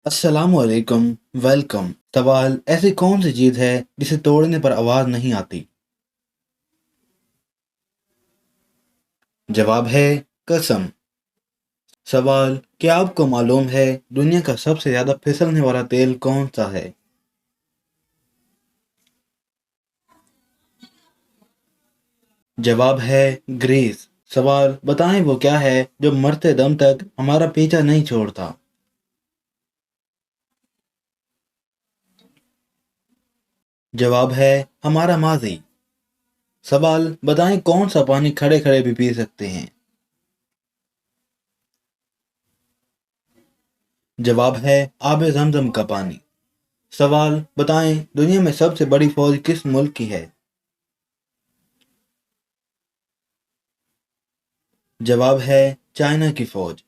अस्सलाम वालेकुम। वेलकम। सवाल, ऐसी कौन सी चीज है जिसे तोड़ने पर आवाज नहीं आती? जवाब है कसम। सवाल, क्या आपको मालूम है दुनिया का सबसे ज्यादा फिसलने वाला तेल कौन सा है? जवाब है ग्रीस। सवाल, बताएं वो क्या है जो मरते दम तक हमारा पीछा नहीं छोड़ता? जवाब है हमारा माजी। सवाल, बताएं कौन सा पानी खड़े खड़े भी पी सकते हैं? जवाब है आबे जमजम का पानी। सवाल, बताएं दुनिया में सबसे बड़ी फौज किस मुल्क की है? जवाब है चाइना की फौज।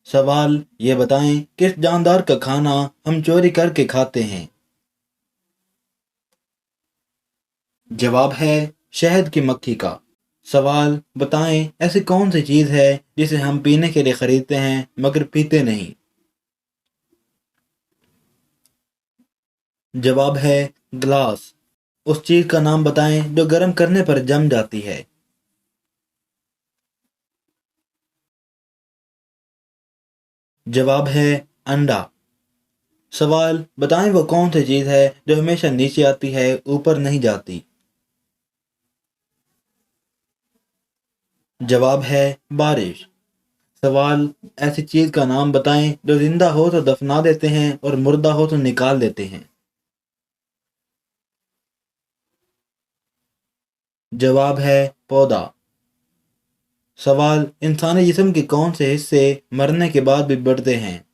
सवाल, ये बताएं किस जानदार का खाना हम चोरी करके खाते हैं? जवाब है शहद की मक्खी का। सवाल, बताएं ऐसी कौन सी चीज है जिसे हम पीने के लिए खरीदते हैं मगर पीते नहीं? जवाब है ग्लास। उस चीज का नाम बताएं जो गर्म करने पर जम जाती है। जवाब है अंडा। सवाल, बताएं वो कौन सी चीज है जो हमेशा नीचे आती है ऊपर नहीं जाती? जवाब है बारिश। सवाल, ऐसी चीज का नाम बताएं जो जिंदा हो तो दफना देते हैं और मुर्दा हो तो निकाल देते हैं? जवाब है पौधा। सवाल, इंसानी जिस्म के कौन से हिस्से मरने के बाद भी बढ़ते हैं?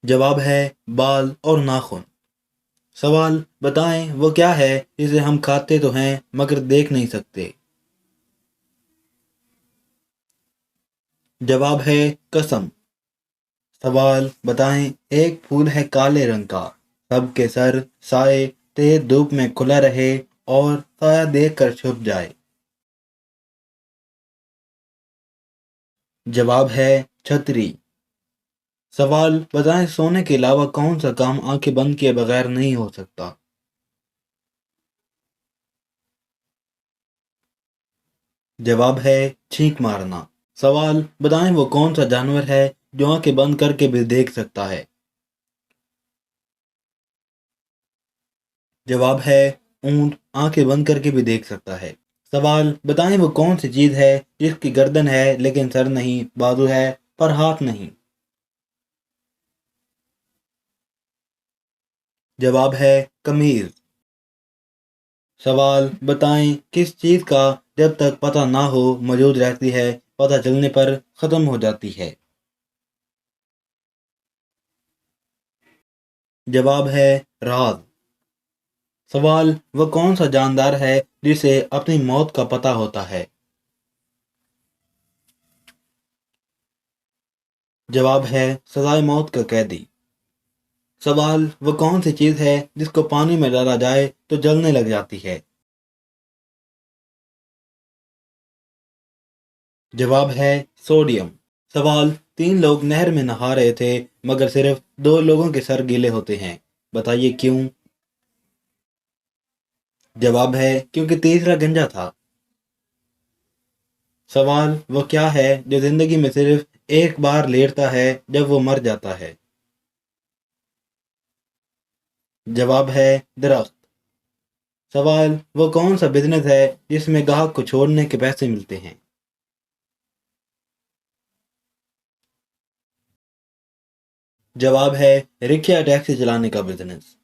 जवाब है बाल और नाखून। सवाल, बताएं वो क्या है जिसे हम खाते तो हैं मगर देख नहीं सकते? जवाब है कसम। सवाल, बताएं एक फूल है काले रंग का, सबके सर साए तेज धूप में खुला रहे और साया देख कर छुप जाए? जवाब है छतरी। सवाल, बताएं सोने के अलावा कौन सा काम आंखें बंद किए बगैर नहीं हो सकता? जवाब है छींक मारना। सवाल, बताएं वो कौन सा जानवर है जो आंखें बंद करके भी देख सकता है? जवाब है ऊंट आंखें बंद करके भी देख सकता है। सवाल, बताएं वो कौन सी चीज है जिसकी गर्दन है लेकिन सर नहीं, बाजू है पर हाथ नहीं? जवाब है कमीज। सवाल, बताएं किस चीज का जब तक पता ना हो मौजूद रहती है, पता चलने पर खत्म हो जाती है? जवाब है राज। सवाल, वह कौन सा जानदार है जिसे अपनी मौत का पता होता है? जवाब है सजाए मौत का कैदी। सवाल, वह कौन सी चीज है जिसको पानी में डाला जाए तो जलने लग जाती है? जवाब है सोडियम। सवाल, तीन लोग नहर में नहा रहे थे मगर सिर्फ दो लोगों के सर गीले होते हैं, बताइए क्यों? जवाब है क्योंकि तीसरा गंजा था। सवाल, वो क्या है जो जिंदगी में सिर्फ एक बार लेटता है जब वो मर जाता है? जवाब है दरख्त। सवाल, वो कौन सा बिजनेस है जिसमें ग्राहक को छोड़ने के पैसे मिलते हैं? जवाब है रिक्शा टैक्सी चलाने का बिजनेस।